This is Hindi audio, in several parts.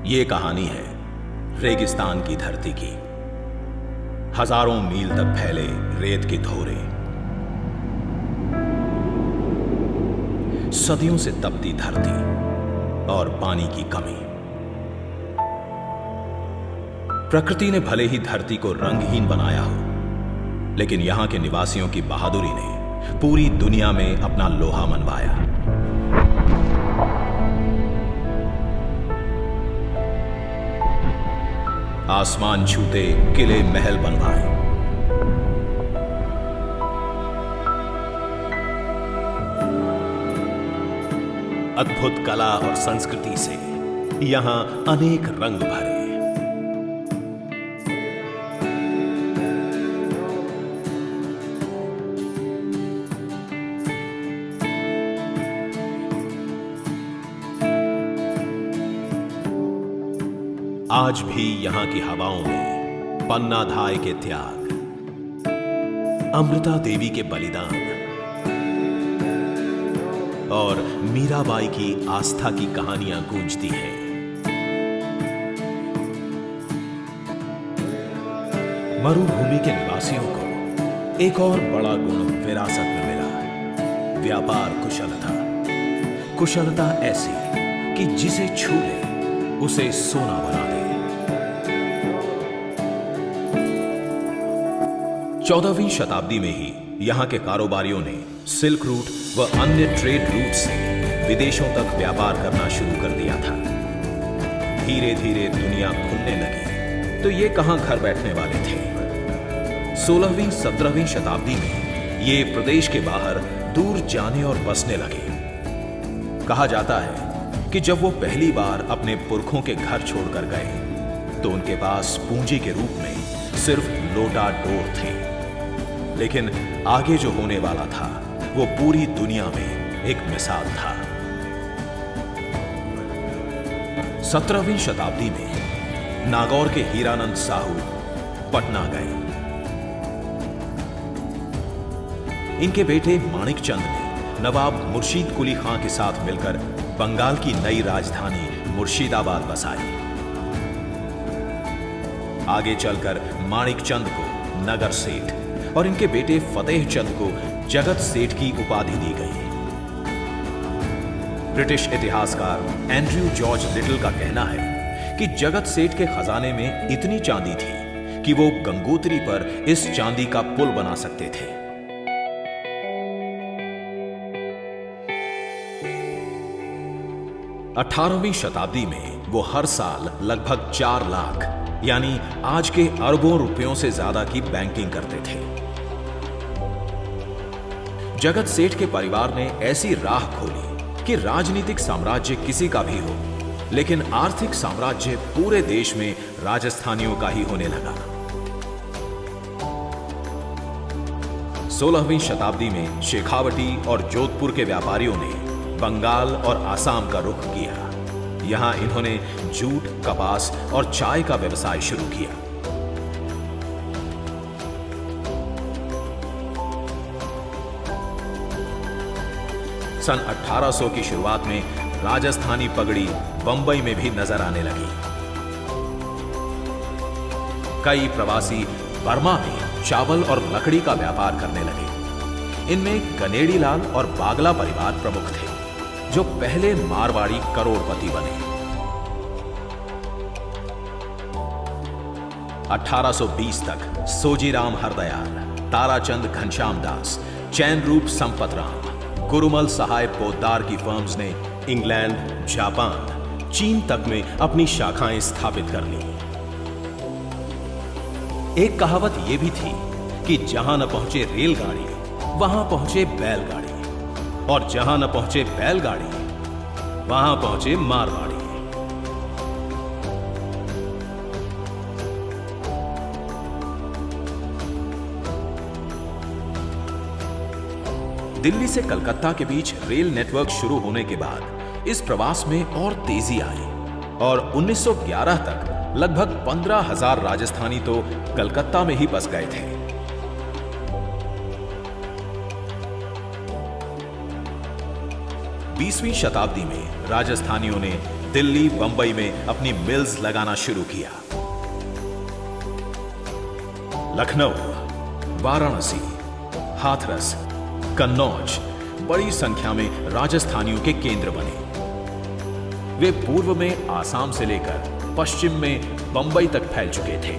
ये कहानी है रेगिस्तान की धरती की। हजारों मील तक फैले रेत के धोरे, सदियों से तपती धरती और पानी की कमी। प्रकृति ने भले ही धरती को रंगहीन बनाया हो, लेकिन यहां के निवासियों की बहादुरी ने पूरी दुनिया में अपना लोहा मनवाया। आसमान छूते किले महल बनवाए, अद्भुत कला और संस्कृति से यहां अनेक रंग भरे। आज भी यहां की हवाओं में पन्ना धाय के त्याग, अमृता देवी के बलिदान और मीराबाई की आस्था की कहानियां गूंजती हैं। मरुभूमि के निवासियों को एक और बड़ा गुण विरासत में मिला, व्यापार कुशलता। कुशलता ऐसी कि जिसे छू ले उसे सोना बना दे। 14वीं शताब्दी में ही यहां के कारोबारियों ने सिल्क रूट व अन्य ट्रेड रूट से विदेशों तक व्यापार करना शुरू कर दिया था। धीरे धीरे दुनिया खुलने लगी तो ये कहां घर बैठने वाले थे। 16वीं 17वीं शताब्दी में ये प्रदेश के बाहर दूर जाने और बसने लगे। कहा जाता है कि जब वो पहली बार अपने पुरखों के घर छोड़कर गए तो उनके पास पूंजी के रूप में सिर्फ लोटा डोर थे, लेकिन आगे जो होने वाला था वो पूरी दुनिया में एक मिसाल था। 17वीं शताब्दी में नागौर के हीरानंद साहू पटना गए। इनके बेटे माणिक चंद ने नवाब मुर्शीद कुली खां के साथ मिलकर बंगाल की नई राजधानी मुर्शिदाबाद बसाई। आगे चलकर माणिक चंद को नगर सेठ और इनके बेटे फतेह चंद को जगत सेठ की उपाधि दी गई। ब्रिटिश इतिहासकार एंड्रयू जॉर्ज लिटिल का कहना है कि जगत सेठ के खजाने में इतनी चांदी थी कि वो गंगोत्री पर इस चांदी का पुल बना सकते थे। 18वीं शताब्दी में वो हर साल लगभग 4 लाख यानी आज के अरबों रुपयों से ज्यादा की बैंकिंग करते थे। जगत सेठ के परिवार ने ऐसी राह खोली कि राजनीतिक साम्राज्य किसी का भी हो, लेकिन आर्थिक साम्राज्य पूरे देश में राजस्थानियों का ही होने लगा। 16वीं शताब्दी में शेखावटी और जोधपुर के व्यापारियों ने बंगाल और आसाम का रुख किया। यहां इन्होंने जूट, कपास और चाय का व्यवसाय शुरू किया। सन 1800 की शुरुआत में राजस्थानी पगड़ी बंबई में भी नजर आने लगी। कई प्रवासी बर्मा में चावल और लकड़ी का व्यापार करने लगे। इनमें कनेड़ी लाल और बागला परिवार प्रमुख थे, जो पहले मारवाड़ी करोड़पति बने। 1820 तक सोजीराम हरदयाल, ताराचंद घनश्याम दास, चैन रूप संपत राम, गुरुमल सहाय पोद्दार की फर्म्स ने इंग्लैंड, जापान, चीन तक में अपनी शाखाएं स्थापित कर ली। एक कहावत यह भी थी कि जहां न पहुंचे रेलगाड़ी वहां पहुंचे बैलगाड़ी, और जहां न पहुंचे बैलगाड़ी वहां पहुंचे मारवाड़ी। दिल्ली से कलकत्ता के बीच रेल नेटवर्क शुरू होने के बाद इस प्रवास में और तेजी आई और 1911 तक लगभग 15,000 राजस्थानी तो कलकत्ता में ही बस गए थे। 20वीं शताब्दी में राजस्थानियों ने दिल्ली बंबई में अपनी मिल्स लगाना शुरू किया। लखनऊ, वाराणसी, हाथरस, कन्नौज बड़ी संख्या में राजस्थानियों के केंद्र बने। वे पूर्व में आसाम से लेकर पश्चिम में बंबई तक फैल चुके थे।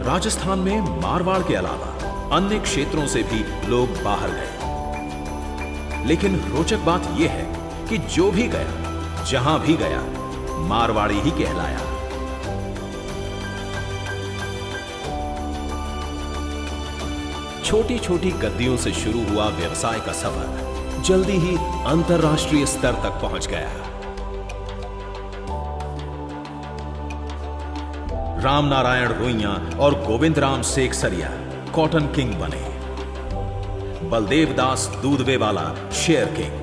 राजस्थान में मारवाड़ के अलावा अन्य क्षेत्रों से भी लोग बाहर गए। लेकिन रोचक बात यह है कि जो भी गया, जहां भी गया, मारवाड़ी ही कहलाया। छोटी छोटी गद्दियों से शुरू हुआ व्यवसाय का सफर जल्दी ही अंतर्राष्ट्रीय स्तर तक पहुंच गया। रामनारायण रोइया और गोविंद राम सेकसरिया कॉटन किंग बने। Baldev Das Doodhwewala share king,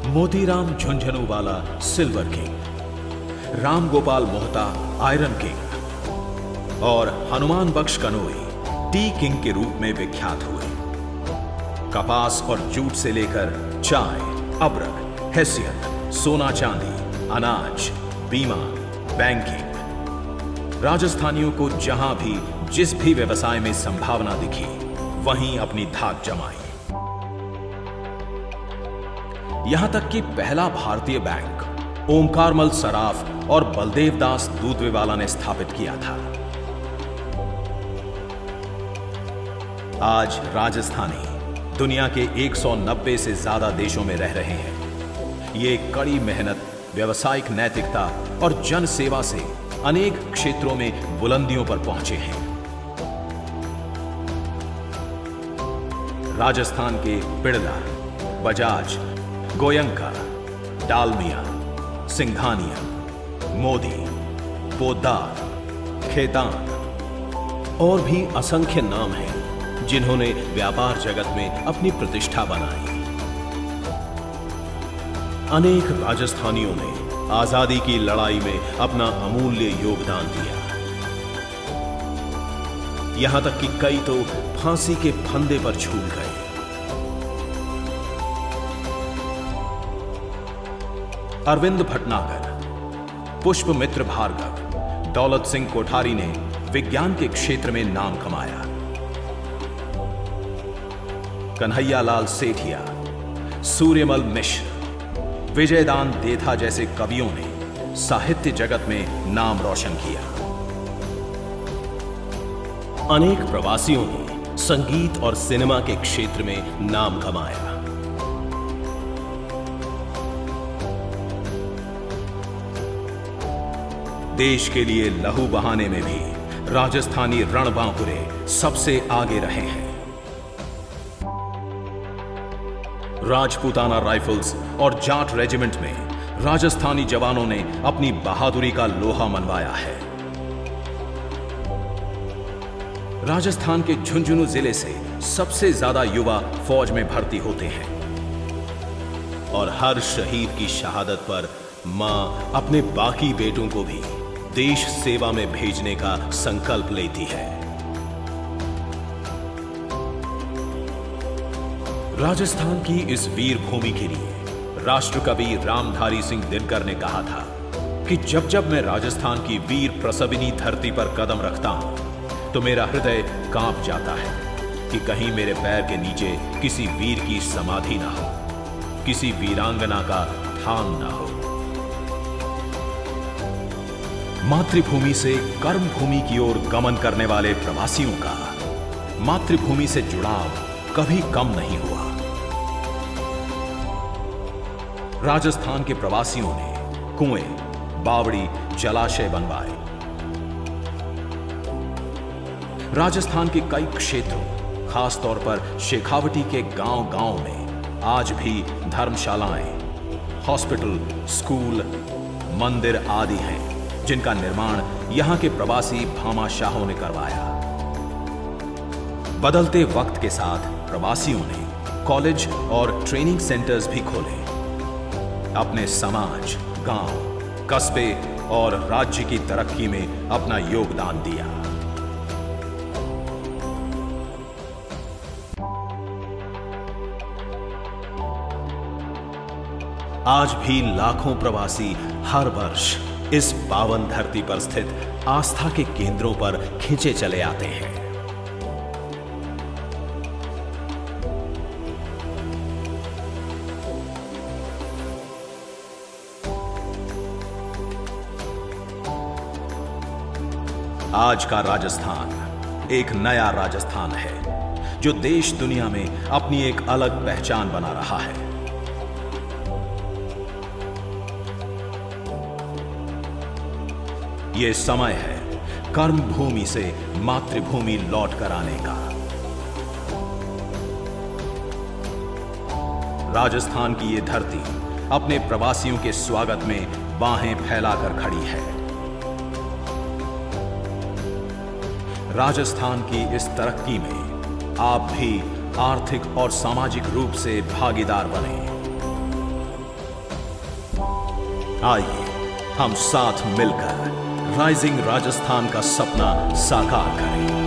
Motiram Jhunjhunwala silver king, Ram Gopal Mohta iron king और हनुमान बख्श कनोई टी किंग के रूप में विख्यात हुए। कपास और जूट से लेकर चाय, अबरक, हैसियत, सोना चांदी, अनाज, बीमा, बैंकिंग, राजस्थानियों को जहां भी जिस भी व्यवसाय में संभावना दिखी वहीं अपनी धाक जमाई। यहां तक कि पहला भारतीय बैंक ओमकारमल सराफ और बलदेव दास दूधवेवाला ने स्थापित किया था। आज राजस्थानी दुनिया के 190 से ज्यादा देशों में रह रहे हैं। ये कड़ी मेहनत, व्यावसायिक नैतिकता और जन सेवा से अनेक क्षेत्रों में बुलंदियों पर पहुंचे हैं। राजस्थान के बिड़ला, बजाज, गोयंका, डालमिया, सिंघानिया, मोदी, पोद्दार, खेतान और भी असंख्य नाम हैं जिन्होंने व्यापार जगत में अपनी प्रतिष्ठा बनाई। अनेक राजस्थानियों ने आजादी की लड़ाई में अपना अमूल्य योगदान दिया। यहां तक कि कई तो फांसी के फंदे पर झूल गए। अरविंद भटनागर, पुष्पमित्र भार्गव, दौलत सिंह कोठारी ने विज्ञान के क्षेत्र में नाम कमाया। कन्हैयालाल सेठिया, सूर्यमल मिश्र, विजयदान देथा जैसे कवियों ने साहित्य जगत में नाम रोशन किया। अनेक प्रवासियों ने संगीत और सिनेमा के क्षेत्र में नाम कमाया। देश के लिए लहू बहाने में भी राजस्थानी रणबांकुरे सबसे आगे रहे हैं। राजपूताना राइफल्स और जाट रेजिमेंट में राजस्थानी जवानों ने अपनी बहादुरी का लोहा मनवाया है। राजस्थान के झुंझुनू जिले से सबसे ज्यादा युवा फौज में भर्ती होते हैं और हर शहीद की शहादत पर मां अपने बाकी बेटों को भी देश सेवा में भेजने का संकल्प लेती है। राजस्थान की इस वीर भूमि के लिए राष्ट्रकवि रामधारी सिंह दिनकर ने कहा था कि जब जब मैं राजस्थान की वीर प्रसविनी धरती पर कदम रखता हूं तो मेरा हृदय कांप जाता है कि कहीं मेरे पैर के नीचे किसी वीर की समाधि ना हो, किसी वीरांगना का थान ना हो। मातृभूमि से कर्म भूमि की ओर गमन करने वाले प्रवासियों का मातृभूमि से जुड़ाव कभी कम नहीं हुआ। राजस्थान के प्रवासियों ने कुएं, बावड़ी, जलाशय बनवाए। राजस्थान के कई क्षेत्रों, खासतौर पर शेखावटी के गांव-गांव में आज भी धर्मशालाएं, हॉस्पिटल, स्कूल, मंदिर आदि हैं जिनका निर्माण यहां के प्रवासी भामाशाहों ने करवाया। बदलते वक्त के साथ प्रवासियों ने कॉलेज और ट्रेनिंग सेंटर्स भी खोले। अपने समाज, गांव, कस्बे और राज्य की तरक्की में अपना योगदान दिया। आज भी लाखों प्रवासी हर वर्ष इस पावन धरती पर स्थित आस्था के केंद्रों पर खींचे चले आते हैं। आज का राजस्थान एक नया राजस्थान है जो देश दुनिया में अपनी एक अलग पहचान बना रहा है। ये समय है कर्म भूमि से मातृभूमि लौट कर आने का। राजस्थान की ये धरती अपने प्रवासियों के स्वागत में बाहें फैलाकर खड़ी है। राजस्थान की इस तरक्की में आप भी आर्थिक और सामाजिक रूप से भागीदार बने। आइए हम साथ मिलकर राइजिंग राजस्थान का सपना साकार करें।